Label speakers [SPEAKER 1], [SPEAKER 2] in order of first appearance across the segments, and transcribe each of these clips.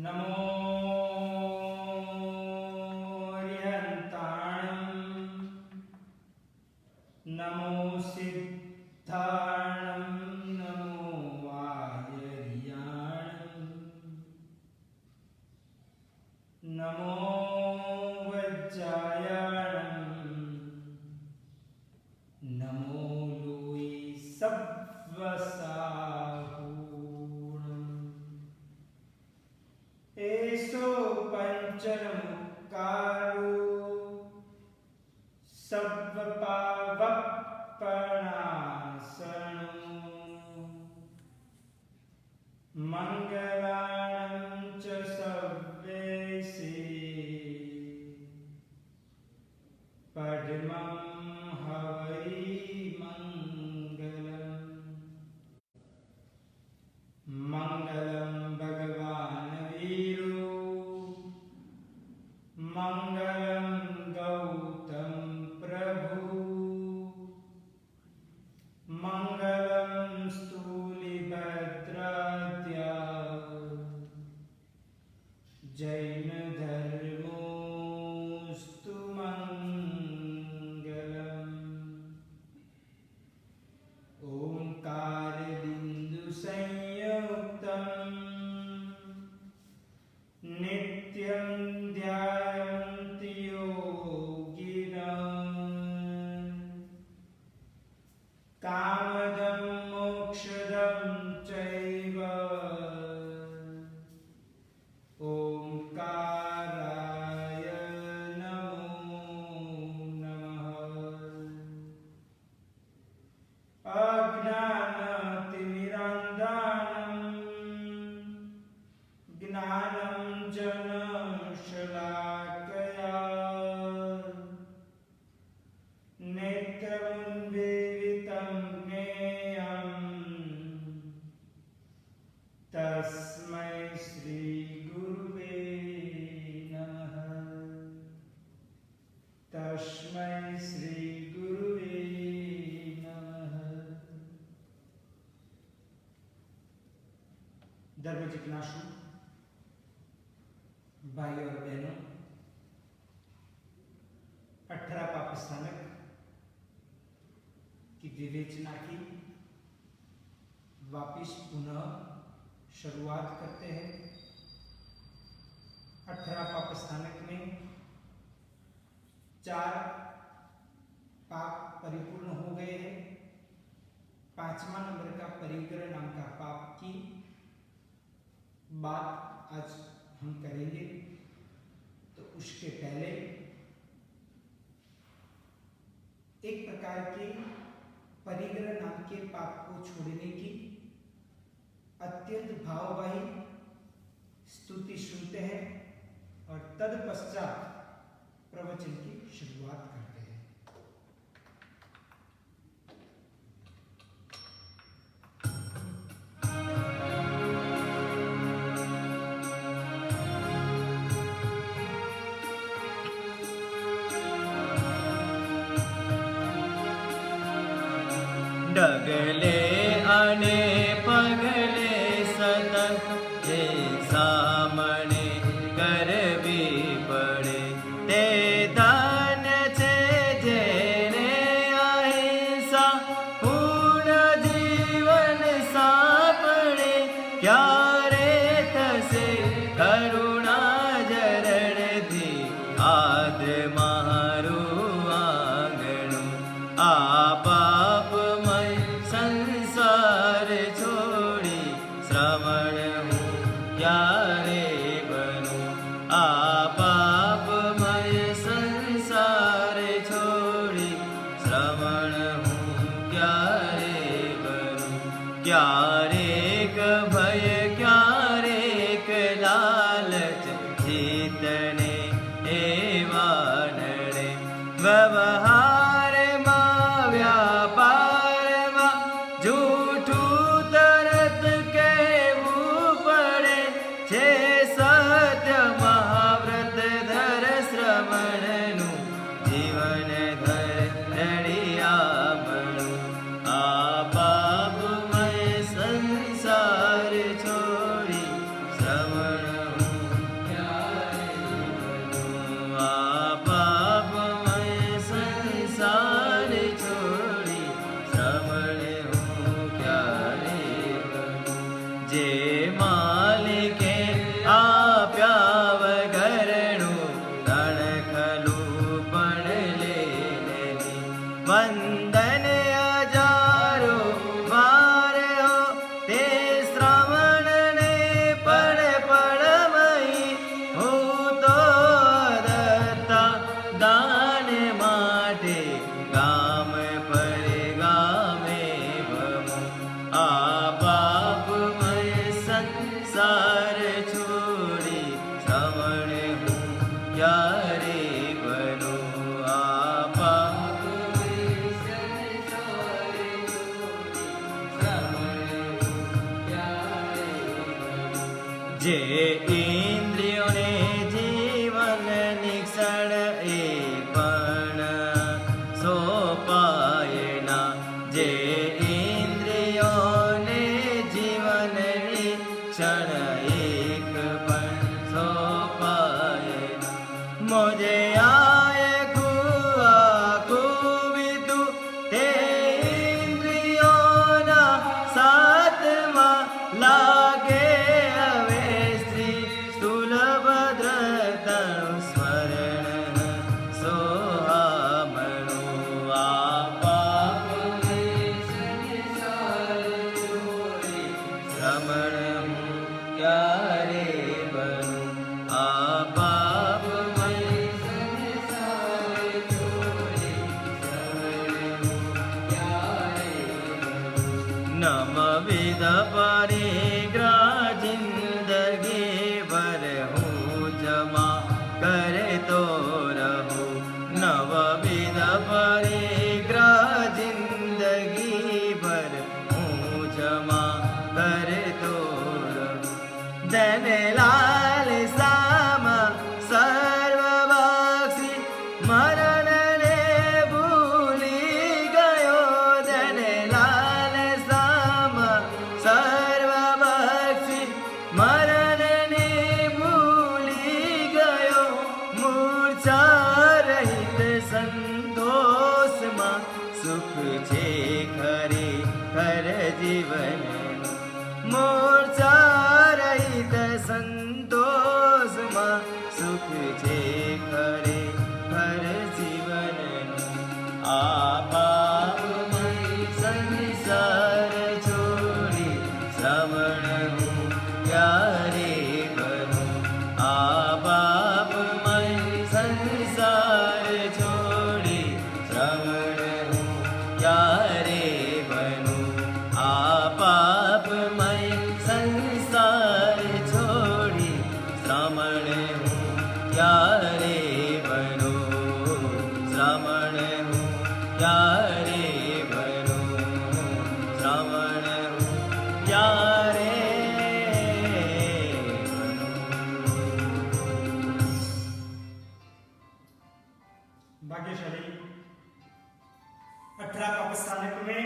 [SPEAKER 1] नमो अरिहन्ताणं नमो सिद्धाणं नमो आयर्याणं नमो वज्रायाणं नमो लोई सव्वसाहूणम् एसो पंचरमुक्कारो सव्वपावप्पणासनो मंगलानं च सव्वेसे पद्मं हवै मंगलं भगवान् वीरो मंगलं गौतम प्रभु मंगलं स्थूलिभद्राद्या जैन धर्मोस्तु मंगलम् ओंकार बिंदु संयुक्तम् नित्यं ध्यायन्ति योगिनः कामदं मोक्षदं चैव ओंकाराय नमो नमः। अज्ञानतिमिरान्धं ज्ञानं जनशलाकया नेत्रमुन्मीलितं ज्ञेयं तस्मै श्रीगुरुवे नमः। तस्मै श्रीगुरुवे नमः। धर्म जिज्ञासु भाई और बहनों, 18 पाप स्थानक की विवेचना की वापिस पुनः शुरुआत करते हैं। 18 पाप स्थानक में 4 पाप परिपूर्ण हो गए हैं। 5वां नंबर का परिग्रह नाम का पाप की बात आज हम करेंगे। तो उसके पहले एक प्रकार के परिग्रह नाम के पाप को छोड़ने की अत्यंत भाववाही स्तुति सुनते हैं और तत्पश्चात प्रवचन की शुरुआत करते हैं।
[SPEAKER 2] डगले अने पगले सतत हे सामने करवी पड़े ते दान छे जेने अहिंसा पूर्ण जीवन सापड़े क्यारे थसे करुणा जरण थी आद मारू आंगणु आप संसार छोड़ी श्रवण हूँ क्यारे बनूं पापमय संसार छोड़ी श्रवण हूँ क्यारे बनूं क्यारेक भय क्यारेक लालच जीतने एवा नड़े व्यवहार मां व्यापार मां झूठूं तरत कहेवूं पड़े छे सत्य महाव्रत धर श्रवणनुं जीवन धर रड़ियामणुं आ पापमय संसार જે ઇન્દ્રિયોને જીવનની ક્ષણ એ પણ સોપાય ના. જે ઇન્દ્રિયોને જીવનની ક્ષણ એક પણ સોપાય ના. મોજે આય ખુઆ ખૂબી તું તે ઇન્દ્રિયોના સાથમાં લાગે હવે શ્રી સ્થૂલભદ્રતનું સ્મરણ સોહામણું. આ પાપમય સંસાર છોડી શ્રમણ હું ક્યારે બનું. આ પાપમય સંસાર છોડી શ્રમણ હું ક્યારે બનું. નવવિધ પરિગ્રહ જિંદગી ભર હું જમા કરતો રહું. નવવિધ પરિગ્રહ જિંદગી ભર હું જમા કરતો રહું. ધન લાલ સામા સર્વ બક્ષી મરણને ભૂલી ગયો. ધન લાલ સામા સર્વ બક્ષી મરણને ભૂલી ગયો. મૂર્છા રહિત સંતોષમાં સુખ છે ખરે ખર જીવન. મૂર્છા રહિત સંતોષમાં સુખ છે ખરે ખર જીવન. આ પાપમય સંસાર છોડી શ્રવણ હું ક્યારે બનું. આ પાપમય સંસાર છોડી શ્રવણ હું ક્યારે બનું. આ પાપમય સંસાર છોડી શ્રમણ હું ક્યારે બનું. શ્રમણ હું ક્યારે બનું. શ્રમણ હું ક્યારે બનું.
[SPEAKER 1] भाग्यशाली 18 पाप स्थानक में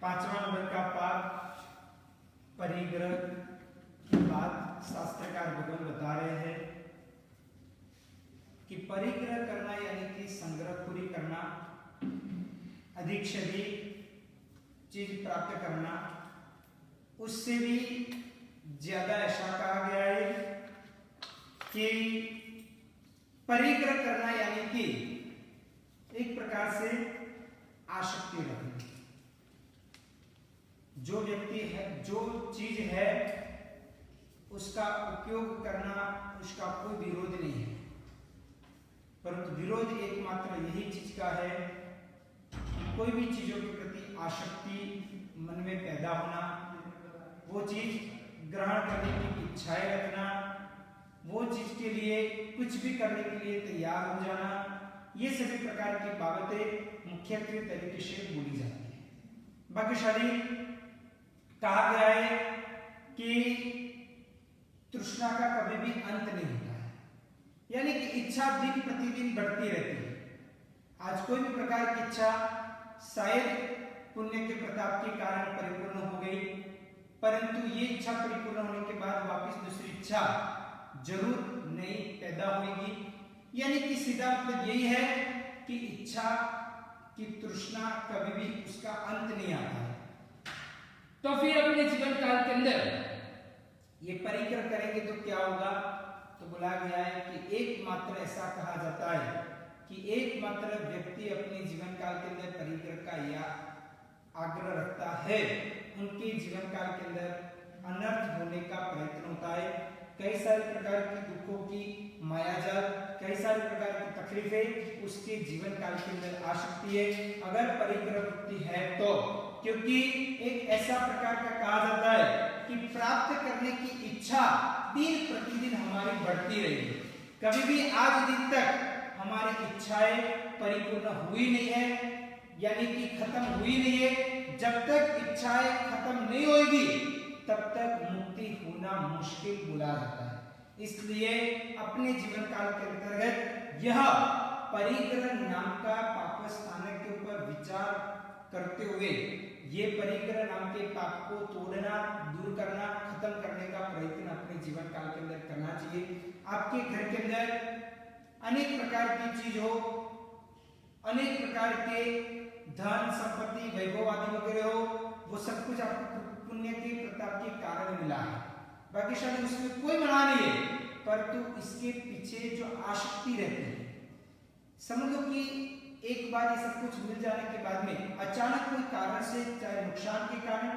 [SPEAKER 1] 5वां नंबर का पाप परिग्रह की बात शास्त्रकार भगवान बता रहे हैं कि परिग्रह करना यानी कि संग्रहखोरी करना, अधिक से अधिक चीज प्राप्त करना, उससे भी ज्यादा ऐसा कहा गया है कि परिग्रह करना यानी कि एक प्रकार से आसक्ति रखना. जो व्यक्ति है, जो चीज है उसका उपयोग करना, उसका कोई विरोध नहीं है, परंतु विरोध एकमात्र यही चीज का है कोई भी चीजों के प्रति आसक्ति मन में पैदा होना, वो चीज ग्रहण करने की इच्छाएं रखना, वो चीज के लिए कुछ भी करने के लिए तैयार हो जाना, ये सभी प्रकार की बाबतें मुख्यत्वे तरीके से बोली जाती है. भाग्यशाली कहा गया है कि तृष्णा का कभी भी अंत नहीं होता है, यानी कि इच्छा दिन प्रतिदिन बढ़ती रहती है. आज कोई भी प्रकार की इच्छा शायद पुण्य के प्रताप के कारण परिपूर्ण हो गई, परंतु ये इच्छा परिपूर्ण होने के बाद वापस दूसरी इच्छा जरूर नहीं पैदा होगी. यानी कि सीधा मतलब यही है कि इच्छा की तृष्णा कभी भी उसका अंत नहीं आता है. तो फिर अपने जीवन काल के अंदर ये परिग्रह करेंगे तो क्या होगा? तो बोला गया है कि एकमात्र ऐसा कहा जाता है कि एकमात्र व्यक्ति अपने जीवन काल के अंदर परिग्रह का या आग्रह रखता है, उनके जीवन काल के अंदर अनर्थ होने का प्रयत्न होता है. कई सारे प्रकार की दुखों की मायाजाल, कई सारे प्रकार की तकलीफें उसके जीवन काल के अंदर आ सकती है अगर परिग्रह वृत्ति है तो. क्योंकि एक ऐसा प्रकार का कहा जाता है कि प्राप्त करने की इच्छा दिन प्रतिदिन हमारी बढ़ती रहेगी. कभी भी आज दिन तक हमारी इच्छाएं परिपूर्ण हुई नहीं है, यानी कि खत्म हुई नहीं है. जब तक इच्छाएं खत्म नहीं होगी तब तक मुक्ति होना मुश्किल बोला जाता है। इसलिए अपने जीवन काल के अंतर्गत यह परिग्रह नाम का पाप स्थानक के ऊपर विचार करते हुए ये परिग्रह नाम के पाप को तोड़ना, दूर करना, खत्म करने का प्रयत्न अपने जीवन काल के अंदर करना चाहिए। आपके घर के अंदर अनेक प्रकार की चीज हो, अनेक प्रकार के धन संपत्ति वैभव आदि वगैरह हो, वो सब कुछ आपको पुण्य के प्रताप के कारण मिला है, बाकी शायद उसमें कोई मना नहीं है, परंतु इसके पीछे जो आसक्ति रहती है, समझ लो कि एक बार ये सब कुछ मिल जाने के बाद में अचानक कोई कारण से, चाहे नुकसान के कारण,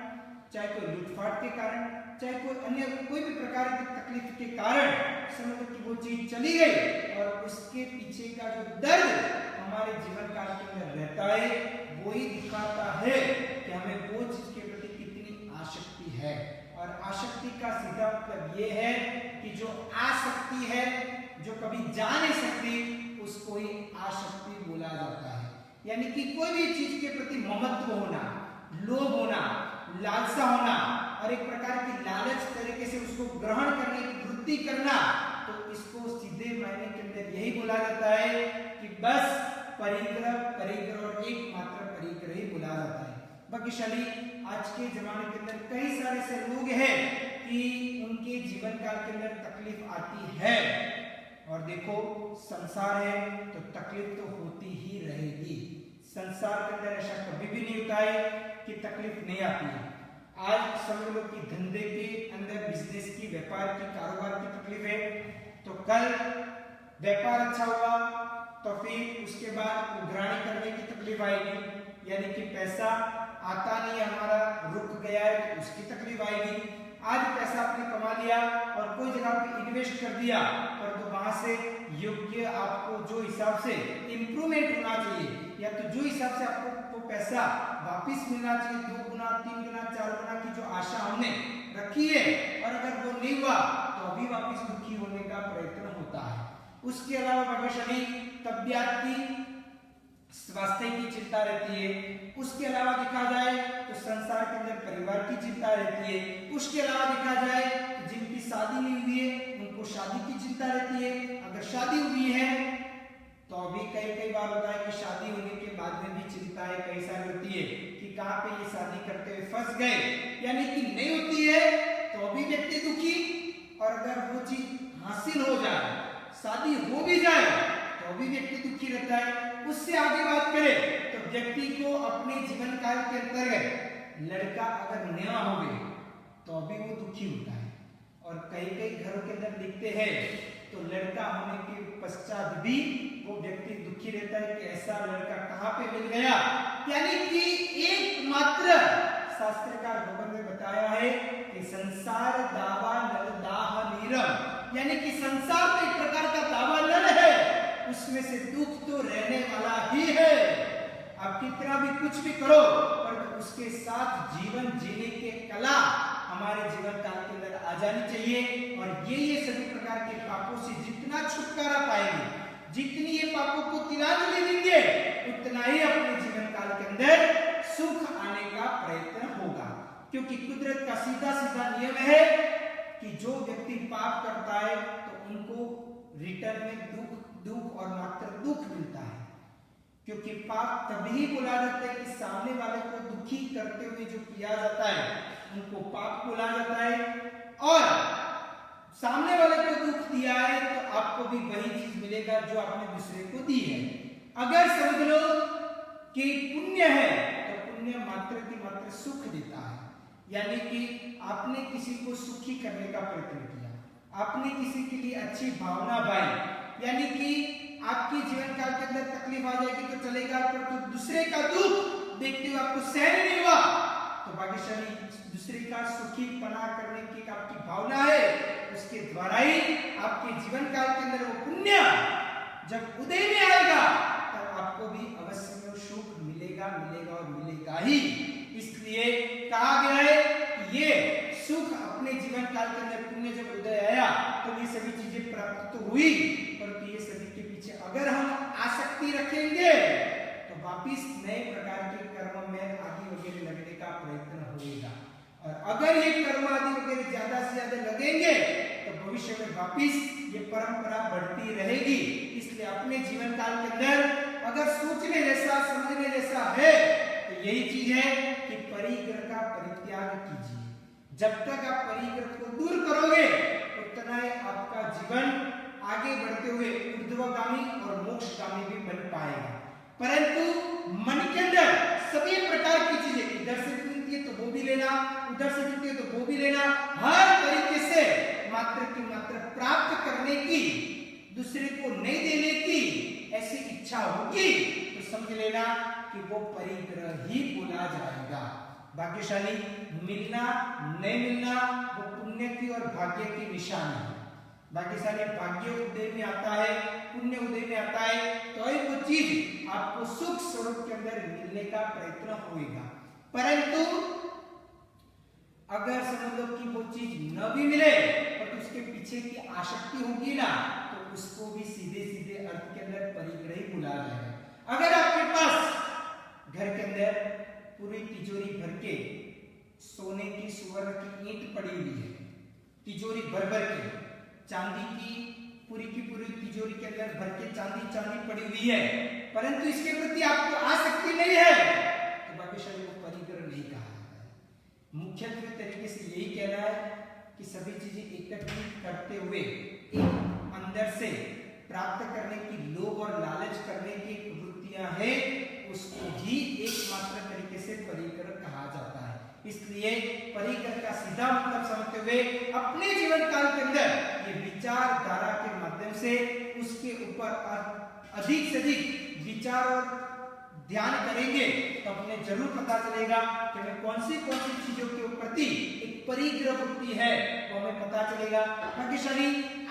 [SPEAKER 1] चाहे कोई लूटफाट के कारण, चाहे कोई अन्य कोई भी प्रकार की तकलीफ के कारण समझ लो कि वो चीज चली गई और उसके पीछे का जो दर्द हमारे जीवन काल के अंदर रहता है वो ही दिखाता है कि हमें वो चीज के प्रति कितनी आसक्ति है। और आसक्ति का सीधा मतलब ये है कि जो आसक्ति है, जो कभी जा नहीं सकती, उसको ही आसक्ति बोला जाता है। यानी कि कोई भी चीज के प्रति ममत्व होना, लोभ होना, लालसा होना और एक प्रकार की लालच तरीके से उसको ग्रहण करने की वृत्ति करना, तो इसको सीधे मायने के अंदर यही बोला जाता है कि बस परिग्रह और एकमात्र परिग्रह ही बोला जाता है। भाग्यशाली आज के जमाने के अंदर कई सारे ऐसे लोग हैं कि उनके जीवन काल के अंदर तकलीफ आती है, और देखो संसार है तो तकलीफ तो होती ही रहेगी। संसार के अंदर ऐसा कभी भी नहीं होता है कि तकलीफ नहीं आती है। आज समझ लो कि धंधे के अंदर, बिजनेस की, व्यापार की, कारोबार की तकलीफ है, तो कल व्यापार अच्छा हुआ तो फिर उसके बाद उघराणी करने की तकलीफ आएगी, यानी कि पैसा आता नहीं, हमारा रुक गया है तो उसकी तकलीफ आएगी। आज पैसा आपने कमा लिया और कोई जगह पे इन्वेस्ट कर दिया, पर तो वहां से योग्य आपको जो हिसाब से इंप्रूवमेंट होना चाहिए, या तो जो हिसाब से आपको वो पैसा वापस मिलना चाहिए, 2 गुना, 3 गुना, 4 गुना की जो आशा हमने रखी है, और अगर वो नहीं हुआ तो अभी वापस दुखी होने का प्रयत्न होता है। उसके अलावा भाग्यशाली तबियत की, स्वास्थ्य की चिंता रहती है। उसके अलावा देखा जाए तो संसार के अंदर परिवार की चिंता रहती है। उसके अलावा देखा जाए तो जिनकी शादी नहीं हुई है उनको शादी की चिंता रहती है। अगर शादी हुई है तो अभी कई बार होता है कि शादी होने के बाद में भी चिंता है कई सारी होती है कि कहाँ पे ये शादी करते हुए फंस गए, यानी कि नहीं होती है तो अभी व्यक्ति दुखी, और अगर वो चीज हासिल हो जाए, शादी हो भी जाए तो अभी व्यक्ति दुखी रहता है। उससे आगे बात करें तो व्यक्ति को अपने जीवन काल के अंतर्गत लड़का अगर नया हो गए तो अभी वो दुखी होता है, और कई घरों के अंदर दिखते हैं तो लड़का होने के पश्चात भी वो व्यक्ति दुखी रहता है कि ऐसा लड़का कहाँ पे मिल गया। यानी कि एकमात्र शास्त्रकार भगवान ने बताया है कि संसार दावा नल दाह नीरम, यानी कि संसार तो एक प्रकार का दावा नल है, उसमें से दुख तो रहने वाला ही है। आप कितना भी कुछ भी करो, पर तो उसके साथ जीवन जीने के कला हमारे जीवन काल के अंदर आ जानी चाहिए। और ये सभी प्रकार के पापों से जितना छुटकारा पाएंगे, जितनी ये पापों को तिलांजलि देंगे, उतना ही अपने जीवन काल के अंदर सुख आने का प्रयत्न होगा। क्योंकि कुदरत का सीधा नियम है कि जो व्यक्ति पाप करता है तो उनको रिटर्न में दुख और मात्र दुख मिलता है। क्योंकि पाप तभी बोला जाता है कि सामने वाले को दुखी करते हुए जो किया जाता है उनको पाप बोला जाता है, और सामने वाले को दुख दिया है तो आपको भी वही चीज मिलेगा जो आपने दूसरे को दी है। अगर समझ लो कि पुण्य है तो पुण्य मात्र की मात्र सुख देता है, यानी कि आपने किसी को सुखी करने का प्रयत्न किया, आपने किसी के लिए अच्छी भावना पाई, यानी कि आपके जीवन काल के अंदर तकलीफ आ जाएगी तो चलेगा, पर तो दूसरे का दुख देखते हुए आपको सहन नहीं हुआ तो भाग्यशाली दूसरे का सुखी पना करने की आपकी भावना है, उसके द्वारा ही आपके जीवन काल के अंदर वो पुण्य जब उदय में आएगा तब आपको भी अवश्य में सुख मिलेगा और मिलेगा ही। इसलिए कहा गया है कि ये सुख अपने जीवन काल के अंदर पुण्य जब उदय आया तो ये सभी चीजें प्राप्त तो हुई, परंतु ये सभी के पीछे अगर हम आसक्ति रखेंगे तो वापिस नए प्रकार के कर्म में आदि वगैरह लगने का प्रयत्न होगा। और अगर ये कर्म आदि वगैरह ज्यादा से ज्यादा लगेंगे तो भविष्य में वापिस ये परंपरा बढ़ती रहेगी। इसलिए अपने जीवन काल के अंदर अगर सोचने जैसा समझने जैसा है तो यही चीज है कि परिग्रह का परित्याग कीजिए। जब तक आप परिग्रह को दूर करोगे उतना ही आपका जीवन आगे बढ़ते हुए ऊर्ध्वगामी और मोक्षगामी भी बन पाएगा। परंतु मन के अंदर सभी प्रकार की चीजें, इधर से मिलती है तो वो भी लेना, उधर से मिलती है तो वो भी लेना, हर तरीके से मात्र की मात्र प्राप्त करने की, दूसरे को नहीं देने की ऐसी इच्छा होगी तो समझ लेना कि वो परिग्रह ही बोला जाएगा। भाग्यशाली मिलना नहीं मिलना वो पुण्य की और भाग्य की निशानी है। भाग्यशाली भाग्य उदय में आता है, पुण्य उदय में आता है तो ही वो चीज आपको सुख स्वरूप के अंदर मिलने का प्रयत्न होगा। परंतु अगर समझ लो कि वो चीज न भी मिले और उसके पीछे की आसक्ति होगी ना तो उसको भी सीधे सीधे अर्थ के अंदर परिग्रह ही बुला जाएगा। अगर आपके पास घर के अंदर पूरी तिजोरी भर के सोने की सुवर्ण की ईंट पड़ी हुई है, तिजोरी भर भर के चांदी की पूरी तिजोरी के अंदर भर के चांदी पड़ी हुई है, परंतु इसके प्रति आपको आसक्ति नहीं है तो भाग्यशाली को परिग्रह नहीं कहा जाता है। मुख्यत्वे तरीके से यही कहना है कि सभी चीजें एकत्रित करते हुए एक अंदर से प्राप्त करने की लोभ और लालच करने की वृत्तियां हैं, उसको ही एकमात्र तरीके से परिग्रह कहा जाता है। इसलिए परिग्रह का सीधा मतलब समझते हुए अपने जीवन काल के अंदर ये विचारधारा के माध्यम से उसके ऊपर अधिक से अधिक विचार और ध्यान करेंगे तो अपने जरूर पता चलेगा कि हमें कौन सी चीजों के प्रति एक परिग्रह वृत्ति है वो हमें पता चलेगा। भाग्यशाली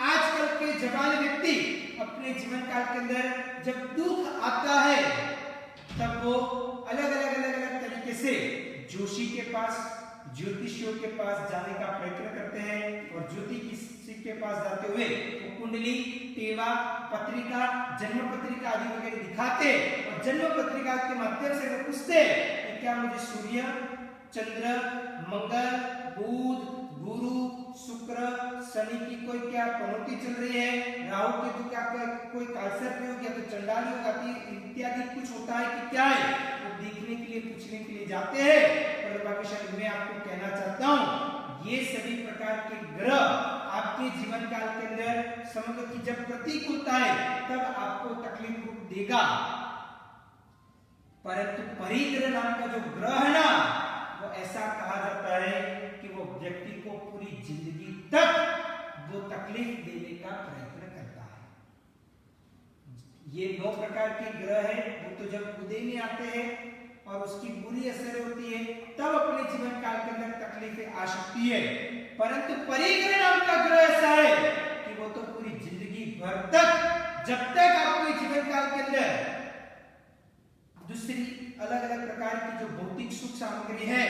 [SPEAKER 1] आजकल के जवान व्यक्ति अपने जीवन काल के अंदर जब दुख आता है तब वो अलग अलग तरीके से जोशी के पास, ज्योतिषियों के पास जाने का प्रयत्न करते हैं और ज्योतिषी के पास जाते हुए वो कुंडली, टेवा, पत्रिका, जन्म पत्रिका आदि वगैरह दिखाते और जन्म पत्रिका के माध्यम से वो पूछते कि क्या मुझे सूर्य, चंद्र, मंगल, बुध, गुरु, शुक्र, शनि की कोई क्या पनौती चल रही है, राहु केतु का कोई कालसर्प योग या तो चंडाल योग इत्यादि कुछ होता है कि क्या है, वो देखने के लिए पूछने के लिए जाते हैं। पर भाग्यशाली मैं आपको कहना चाहता हूँ ये सभी प्रकार के ग्रह आपके जीवन काल के अंदर समझ लो कि जब प्रतिकूलता है तब आपको तकलीफ रूप देगा, परंतु परिग्रह नाम का जो ग्रह है ना वो ऐसा कहा जाता है कि वो व्यक्ति को पूरी जिंदगी तक वो तकलीफ देने का प्रयत्न करता है। ये 9 प्रकार के ग्रह है वो तो जब उदय में आते हैं और उसकी बुरी असर होती है तब अपने जीवन काल के अंदर तकलीफें आ सकती है, परंतु परिग्रह नाम का ग्रह ऐसा है कि वो तो पूरी जिंदगी भर तक जब तक आपके जीवन काल के अंदर दूसरी अलग अलग प्रकार की जो भौतिक सुख सामग्री है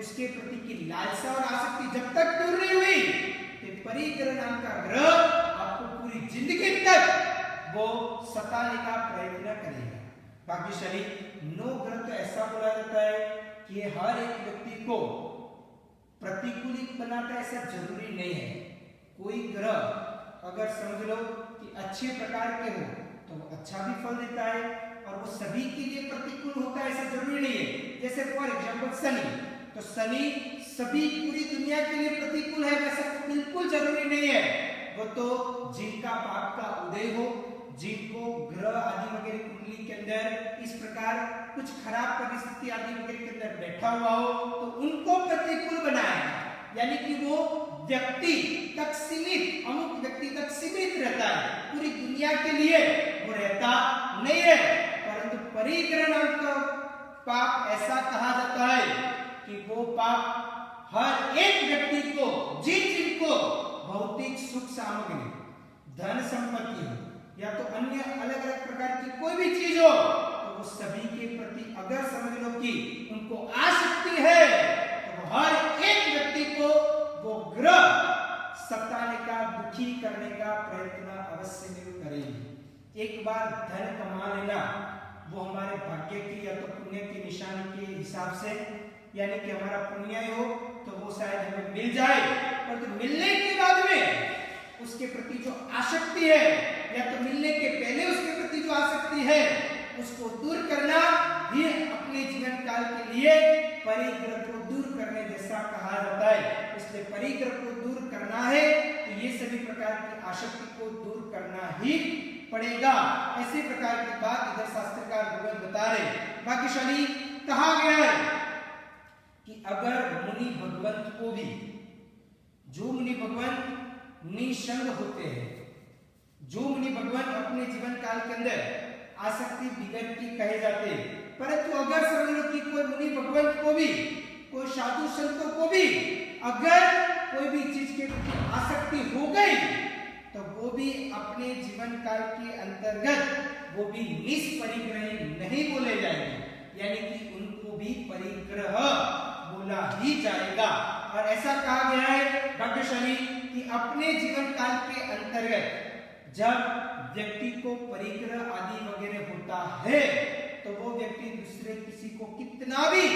[SPEAKER 1] उसके प्रति की लालसा और आसक्ति जब तक दूर नहीं हुई तो परिग्रह नाम का ग्रह आपको पूरी जिंदगी तक वो सताने का प्रयत्न करेगा। भाग्यशाली 9 ग्रह तो ऐसा बोला जाता है कि हर एक व्यक्ति को प्रतिकूलित बनाता है ऐसा जरूरी नहीं है। कोई ग्रह अगर समझ लो कि अच्छे प्रकार के हो तो वो अच्छा भी फल देता है और वो सभी के लिए प्रतिकूल होता है ऐसा जरूरी नहीं है। जैसे फॉर एग्जांपल शनि, तो शनि सभी पूरी दुनिया के लिए प्रतिकूल है वैसा बिल्कुल जरूरी नहीं है। वो तो जिनका पाप का उदय हो, जिनको ग्रह आदि वगैरह कुंडली के अंदर इस प्रकार कुछ खराब परिस्थिति आदि वगैरह के अंदर बैठा हुआ हो तो उनको प्रतिकूल बनाएगा, यानी कि वो व्यक्ति तक सीमित, अमुक व्यक्ति तक सीमित रहता है, पूरी दुनिया के लिए वो रहता नहीं है। परंतु परिग्रह नाम का पाप ऐसा कहा जाता है कि वो पाप हर एक व्यक्ति को जिनको भौतिक सुख सामग्री, धन संपत्ति हो या तो अन्य अलग अलग प्रकार की कोई भी चीज हो तो वो सभी के प्रति अगर समझ लो कि उनको आसक्ति है तो हर एक व्यक्ति को वो ग्रह सताने का, दुखी करने का प्रयत्न अवश्य में करेगी। एक बार धन कमा लेना वो हमारे भाग्य की या तो पुण्य की निशानी के हिसाब से, यानी कि हमारा पुण्य हो तो वो वो शायद हमें मिल जाए, पर तो मिलने के बाद में उसके प्रति जो आसक्ति है या तो मिलने के पहले उसके प्रति जो आसक्ति है उसको दूर करना ही अपने जीवन काल के लिए परिग्रह को दूर करने जैसा कहा जाता है। इसलिए परिग्रह को दूर करना है तो ये सभी प्रकार की आसक्ति को दूर करना ही पड़ेगा। ऐसे प्रकार की बात इधर शास्त्रकार भगवत बता रहे। भाग्यशाली कहा गया है कि अगर मुनि भगवंत को भी, जो मुनि भगवंत निसंग होते हैं, जो मुनि भगवंत अपने जीवन काल के अंदर आसक्ति बिगड़ की कहे जाते हैं, परंतु अगर समझ लो कि कोई मुनि भगवंत को भी, कोई साधु संतों को भी अगर कोई भी चीज के प्रति आसक्ति हो गई तो वो भी अपने जीवन काल के अंतर्गत वो भी निष्परिग्रही नहीं बोले जाएंगे, यानी कि उनको भी परिग्रह बोला ही जाएगा। और ऐसा कहा गया है भाग्यशाली कि अपने जीवन काल के अंतर्गत जब व्यक्ति को परिग्रह आदि वगैरह होता है तो वो व्यक्ति दूसरे किसी को कितना भी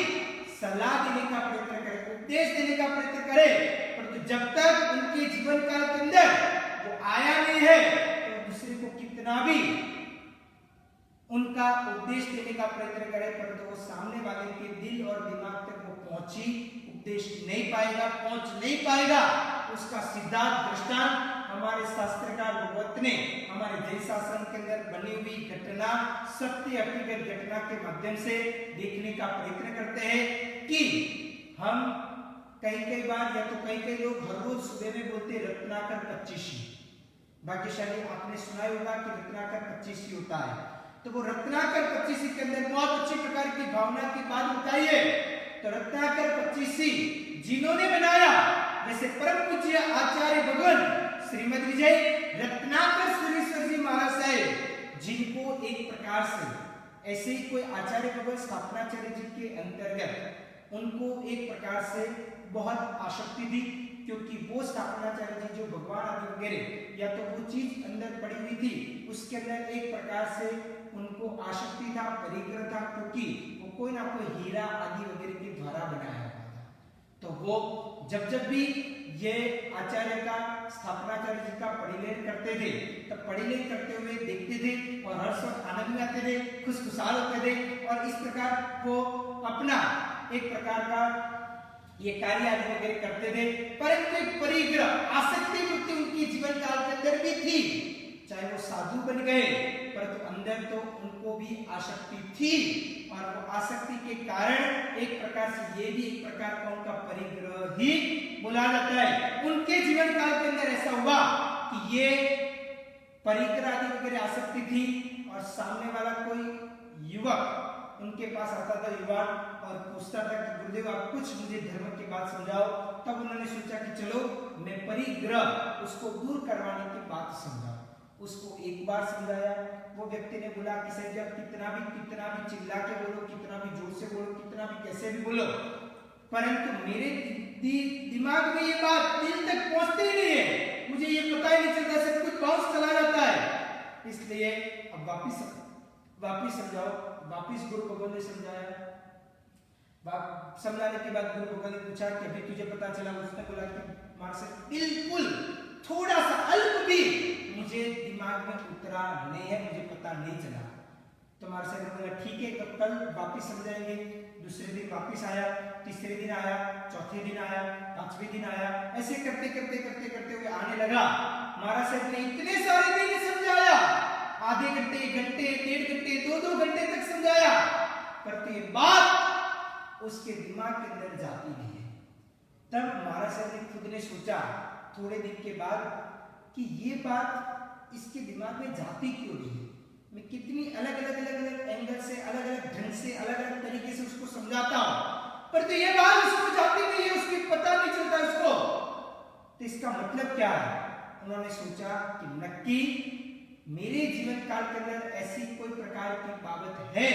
[SPEAKER 1] सलाह देने का प्रयत्न करे, उपदेश देने का प्रयत्न करे, परंतु जब तक उनके जीवन काल के अंदर वो आया नहीं है तो दूसरे को कितना भी उनका उपदेश देने का प्रयत्न करे, परंतु वो सामने वाले के दिल और दिमाग तक वो उपदेश नहीं पाएगा, पहुंच नहीं पाएगा। उसका सिद्धांत दृष्टांत हमारे शास्त्रकार भगवत ने हमारे जैन शासन के अंदर बनी हुई घटना, सत्य हकीकत घटना के माध्यम से देखने का प्रयत्न करते हैं कि हम कई बार या तो कई लोग हर रोज सुबह में बोलते रत्नाकर 25। भाग्यशाली आपने सुना होगा कि रत्नाकर 25 होता है, तो वो रत्नाकर 25 के अंदर बहुत अच्छी प्रकार की भावना की बात बताई है। तो रत्नाकर 25 जिन्होंने बनाया, जैसे परम पूज्य आचार्य भगवान श्रीमद विजय रत्नाकर सुरेश्वर जी महाराज साहेब, जिनको एक प्रकार से ऐसे ही कोई आचार्य भगवान स्थापनाचार्य जी के अंतर्गत उनको एक प्रकार से बहुत आसक्ति थी, क्योंकि वो स्थापनाचार्य जी जो भगवान आदि वगैरह या तो वो चीज अंदर पड़ी हुई थी, उसके अंदर एक प्रकार से उनको आसक्ति था, परिग्रह था, क्योंकि वो कोई ना कोई हीरा आदि वगैरह के द्वारा बनाया हुआ था। तो वो जब भी ये आचार्य का स्थापनाचार्य जी का परिलेन करते थे, तब परिलेन करते हुए देखते थे और हर्ष और आनंद में आते थे, खुशखुशाल होते थे और इस प्रकार वो अपना एक प्रकार का ये कार्य आदि वगैरह करते थे। परंतु एक परिग्रह आसक्ति वृत्ति उनकी जीवन काल के अंदर भी थी, चाहे वो साधु बन गए परंतु अंदर तो उनको भी आसक्ति थी, और वो आसक्ति के कारण एक प्रकार से ये भी एक प्रकार का उनका परिग्रह ही बोला जाता है। उनके जीवन काल के अंदर ऐसा हुआ कि ये परिग्रह आदि वगैरह आसक्ति थी और सामने वाला कोई युवक उनके पास आता था, युवा, और पूछता था कि गुरुदेव आप कुछ मुझे धर्म की बात समझाओ। तब उन्होंने सोचा कि चलो मैं परिग्रह उसको दूर करवाने की बात समझाऊं। उसको एक बार समझाया, वो व्यक्ति ने बोला कि सर जब कितना भी चिल्ला के बोलो, कितना भी जोर से बोलो, कितना भी कैसे भी बोलो, परंतु मेरे दिमाग में ये बात दिल तक पहुंचती ही नहीं है, मुझे ये पता ही नहीं चलता, सब कुछ बाउंस चला जाता है। इसलिए अब वापिस समझाओ। वापिस गुरु भगवान ने समझाया। समझाने के बाद गुरु भगवान ने पूछा कि अभी तुझे पता चला? उसने बोला कि मार से बिल्कुल थोड़ा सा अल्प भी मुझे दिमाग में उतरा नहीं है, मुझे पता नहीं चला। तो मार से बोला ठीक है, तो कल वापिस समझाएंगे। दूसरे दिन वापिस आया, तीसरे दिन आया, चौथे दिन आया, पांचवें दिन आया, ऐसे करते करते हुए आने लगा। महाराज साहब ने इतने सारे दिन समझाया, आधे घंटे, एक घंटे, 1.5 घंटे, 2 घंटे तक समझाया, पर ये बात उसके दिमाग के अंदर जाती नहीं है। तब महाराज साहब ने खुद ने सोचा थोड़े दिन के बाद कि ये बात इसके दिमाग में जाती क्यों नहीं है। मैं कितनी अलग अलग एंगल से, अलग अलग ढंग से, अलग अलग तरीके से उसको समझाता हूं, पर तो ये बात उसको जाती नहीं है, उसको पता नहीं चलता उसको। तो इसका मतलब क्या है? उन्होंने सोचा कि नक्की मेरे जीवन काल के अंदर ऐसी कोई प्रकार की बाबत है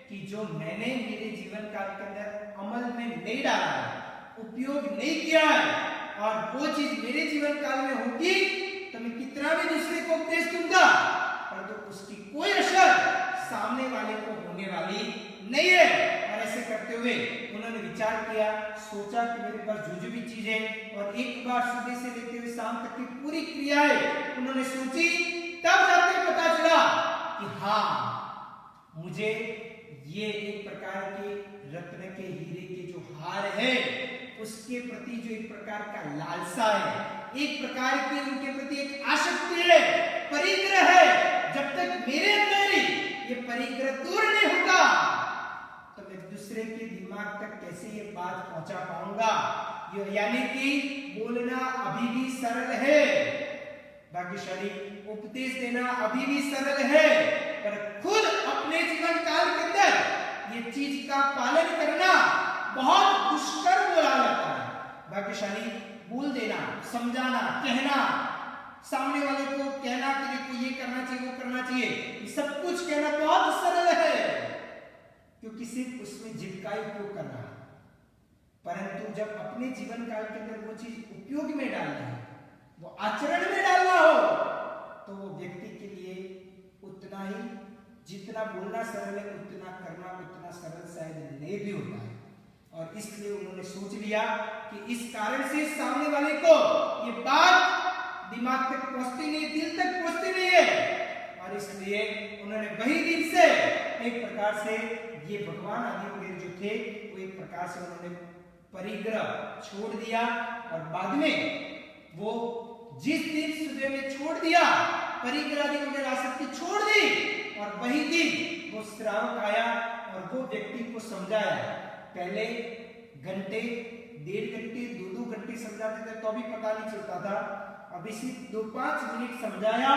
[SPEAKER 1] कि जो मैंने मेरे जीवन काल के अंदर अमल में नहीं डाला है, उपयोग नहीं किया है, और वो चीज मेरे जीवन काल में होगी तो मैं कितना भी दूसरे को उपदेश दूंगा, पर तो उसकी कोई असर सामने वाले को होने वाली नहीं है। और ऐसे करते हुए उन्होंने विचार किया, सोचा कि मेरे पास जो जो भी चीज है, और एक बार सुबह से लेते हुए शाम तक की पूरी क्रियाएं उन्होंने सोची। तब जाके पता चला कि हाँ, मुझे ये एक प्रकार के रत्न के हीरे के जो हार है उसके प्रति जो एक प्रकार का लालसा है, एक प्रकार की उनके प्रति एक आसक्ति है, परिग्रह है। जब तक मेरे अंदर ही ये परिग्रह दूर नहीं होगा तो मैं दूसरे के दिमाग तक कैसे ये बात पहुंचा पाऊंगा। यानी कि बोलना अभी भी सरल है, भाग्यशाली उपदेश देना अभी भी सरल है, पर खुद अपने जीवन काल के अंदर ये चीज का पालन करना बहुत दुष्कर बोला जाता है। भाग्यशाली बोल देना, समझाना, कहना, सामने वाले को कहना कि देखो ये करना चाहिए, वो करना चाहिए, ये सब कुछ कहना बहुत सरल है, क्योंकि सिर्फ उसमें जिद का उपयोग करना है। परंतु जब अपने जीवन काल के अंदर वो चीज उपयोग में डालना है, वो आचरण में डालना हो, तो वो व्यक्ति के लिए उतना ही, जितना बोलना सरल है उतना करना उतना सरल शायद नहीं भी होता है। और इसलिए उन्होंने सोच लिया कि इस कारण से सामने वाले को ये बात दिमाग तक पहुंचती नहीं, दिल तक पहुंचती नहीं है, और इसलिए उन्होंने वही दिन से एक प्रकार से ये भगवान आदि वगैरह जो थे वो एक प्रकार से उन्होंने परिग्रह छोड़ दिया। और बाद में वो जिस दिन सुबह में छोड़ दिया परिग्रह आदि वगैरह आसक्ति छोड़ दी, और वही दिन वो श्रावक आया और वो व्यक्ति को समझाया। पहले घंटे, 1.5 घंटे, 2-2 घंटे समझाते थे तो भी पता नहीं चलता था, अभी सिर्फ 2-5 मिनट समझाया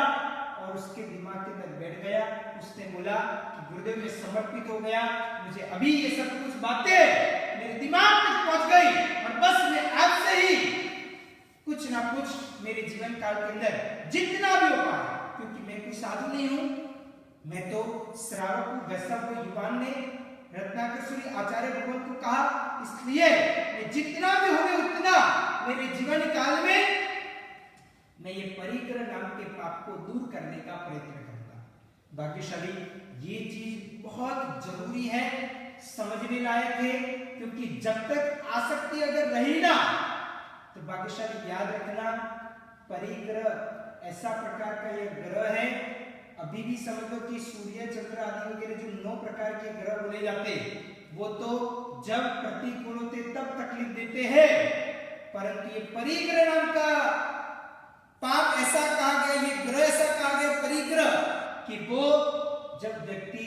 [SPEAKER 1] और उसके दिमाग के अंदर बैठ गया। उसने बोला कि गुरुदेव मैं समर्पित हो गया, मुझे अभी ये सब कुछ बातें मेरे दिमाग तक पहुंच गई, और बस मैं आज से ही कुछ ना कुछ मेरे जीवन काल के अंदर जितना भी हो पाए, क्योंकि मैं कोई साधु नहीं हूं, मैं तो श्रावक हूं। वैसा को युवान ने रत्नाकर आचार्य भगवान को कहा, इसलिए मैं जितना भी हो उतना मेरे जीवन काल में मैं ये परिग्रह नाम के पाप को दूर करने का प्रयत्न करूंगा। भाग्यशाली ये चीज बहुत जरूरी है, समझने लायक है, क्योंकि जब तक आसक्ति अगर रही ना तो भाग्यशाली याद रखना, परिग्रह ऐसा प्रकार का यह ग्रह है, अभी भी समझ लो कि सूर्य, चंद्र आदि वगैरह जो 9 प्रकार के ग्रह बोले जाते वो तो जब प्रतिकूल होते तब तकलीफ देते हैं, परंतु ये परिग्रह नाम का पाप ऐसा कहा गया, ये ग्रह ऐसा कहा गया परिग्रह, कि वो जब व्यक्ति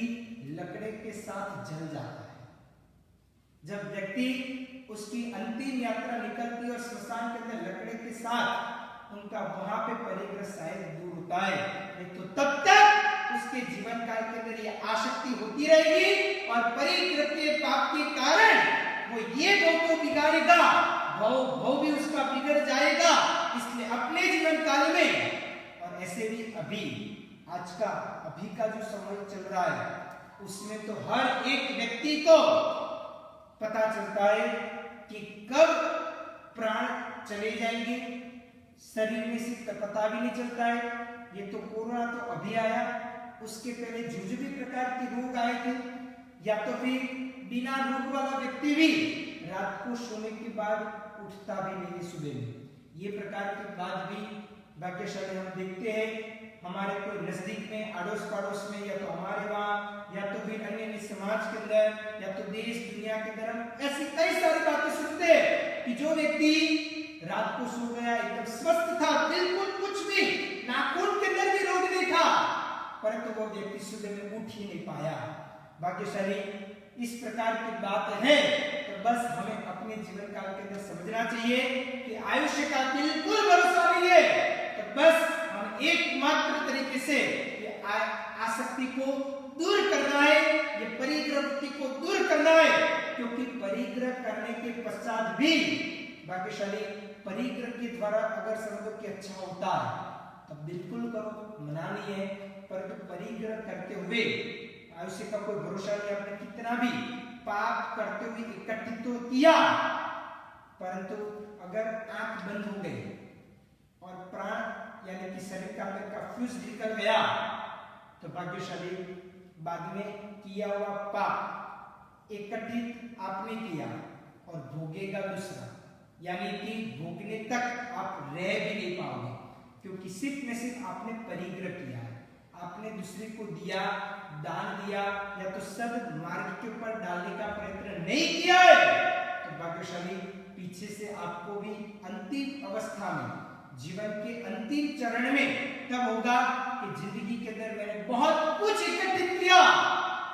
[SPEAKER 1] लकड़े के साथ जल जाता है, जब व्यक्ति उसकी अंतिम यात्रा निकलती है और श्मशान के अंदर लकड़े के साथ उनका वहां पे परिग्रह शायद दूर होता है, नहीं तो तब तक उसके जीवन काल के अंदर ये आसक्ति होती रहेगी, और परिग्रह के पाप के कारण वो ये भव को बिगाड़ेगा, भव भी उसका बिगड़ जाएगा। इसलिए अपने जीवन काल में, और ऐसे भी अभी आज का अभी का जो समय चल रहा है उसमें तो हर एक व्यक्ति को पता चलता है कि कब प्राण चले जाएंगे, शरीर में से पता भी नहीं चलता है। ये तो कोरोना तो अभी आया, उसके पहले जो भी प्रकार के रोग आए थे, या तो फिर बिना रोग वाला व्यक्ति भी रात को सोने के बाद उठता भी नहीं सुबह में, ये प्रकार की बात भी भाग्यशाली हम देखते हैं हमारे कोई नजदीक में, अड़ोस पड़ोस में, या तो हमारे वहाँ, या तो फिर अन्य समाज के अंदर, या तो देश दुनिया के अंदर हम ऐसी कई सारी बातें सुनते हैं कि जो व्यक्ति रात को सो गया, एकदम स्वस्थ था, बिल्कुल कुछ भी, नाखून के अंदर भी रोग नहीं था, परंतु वो व्यक्ति सुबह में उठ ही नहीं पाया। भाग्यशाली इस प्रकार की बात है, तो बस हमें अपने जीवन काल के अंदर समझना चाहिए कि आयुष्य का बिल्कुल भरोसा नहीं है, तो बस हम एकमात्र तरीके से ये आसक्ति को दूर करना है, ये परिग्रह को दूर करना है, क्योंकि परिग्रह करने के पश्चात भी भाग्यशाली परिग्रह के द्वारा अगर समझो कि अच्छा होता है तब बिल्कुल करो, मना नहीं है, परंतु परिग्रह करते हुए आयुष्य का कोई भरोसा नहीं। आपने कितना भी पाप करते हुए इकट्ठित तो किया, परंतु अगर आंख बंद हो गई और प्राण यानी कि शरीर का अंदर का फ्यूज निकल गया, तो भाग्यशाली बाद में किया हुआ पाप एकत्रित आपने किया और भोगेगा दूसरा, यानी कि भोगने तक आप रह भी नहीं पाओगे, क्योंकि सिर्फ में सिर्फ आपने परिग्रह किया है, आपने दूसरे को दिया, दान दिया या तो सब मार्ग के ऊपर डालने का प्रयत्न नहीं किया है, तो भाग्यशाली पीछे से आपको भी अंतिम अवस्था में, जीवन के अंतिम चरण में तब होगा कि जिंदगी के अंदर मैंने बहुत कुछ एकत्रित किया,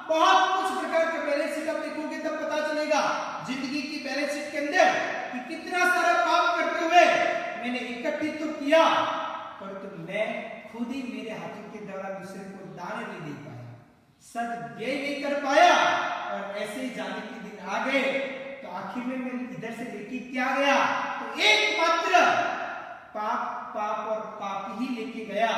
[SPEAKER 1] बहुत कुछ प्रकार का बैलेंस शीट आप देखोगे तब पता चलेगा जिंदगी की बैलेंस शीट के अंदर कि कितना सारा काम करते हुए मैंने एकत्रित तो किया, परंतु मैं खुद ही मेरे हाथों के द्वारा दूसरे को दान नहीं दे पाया, सदव्यय नहीं कर पाया, और ऐसे ही जाने के दिन आ गए तो आखिर में मैं इधर से लेके क्या गया, तो एकमात्र पाप और पाप ही लेके गया,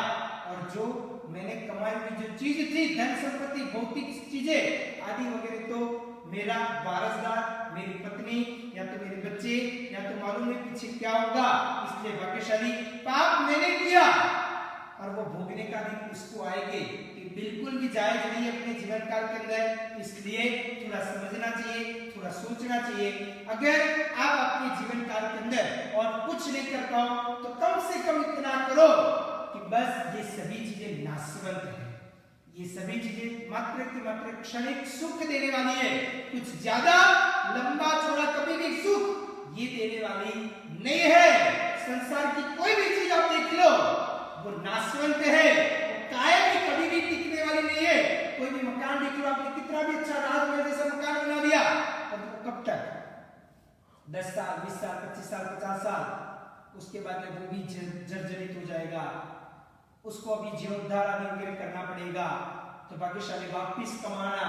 [SPEAKER 1] और जो मैंने कमाई हुई जो चीज थी, धन संपत्ति भौतिक चीजें आदि वगैरह, तो मेरा वारसदार मेरी पत्नी या तो मेरे बच्चे या तो मालूम है पीछे क्या होगा, इसलिए भाग्यशाली पाप मैंने किया और वो भोगने का दिन उसको आएंगे कि बिल्कुल भी जायज नहीं अपने जीवन काल के अंदर, इसलिए थोड़ा समझना चाहिए, थोड़ा सोचना चाहिए। अगर आप अपने जीवन काल के अंदर और कुछ नहीं कर पाओ तो कम से कम इतना करो कि बस ये सभी चीजें नाशवंत है, ये सभी चीजें मात्र की मात्र क्षणिक सुख देने वाली है, कुछ ज्यादा लंबा चौड़ा कभी भी सुख ये देने वाली नहीं है। संसार की कोई भी चीज आप देख लो वो नाशवंत है, वो कायम भी कभी भी टिकने वाली नहीं है। कोई भी मकान देख लो आपने, कितना भी अच्छा राजमहल जैसा मकान बना दिया, और कब तक 10 साल 20 साल 25 साल 50 साल, उसके बाद में वो भी जर्जरित हो जाएगा, उसको अभी जीर्णोद्धार आदि वगैरह करना पड़ेगा, तो भाग्यशाली वापिस कमाना,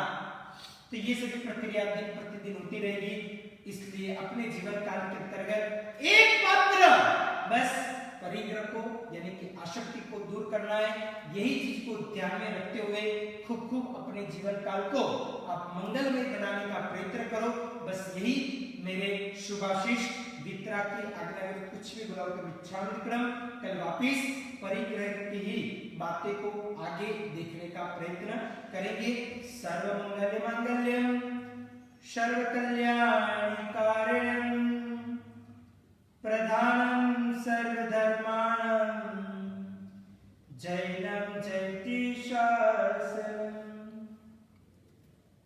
[SPEAKER 1] तो ये सभी प्रक्रिया दिन प्रतिदिन होती रहेगी। इसलिए अपने जीवन काल के अंतर्गत एकमात्र बस परिग्रह को यानी कि आसक्ति को दूर करना है, यही चीज को ध्यान में रखते हुए खूब अपने जीवन काल को आप मंगलमय बनाने का प्रयत्न करो। बस यही मेरे शुभाशीष वितरा की आज्ञा में कुछ भी बुलाओ तो विक्रम, कल वापिस परिग्रह की ही बातें को आगे देखने का प्रयत्न करेंगे। सर्वमंगल मांगल्यम सर्वकल्याणकारिणम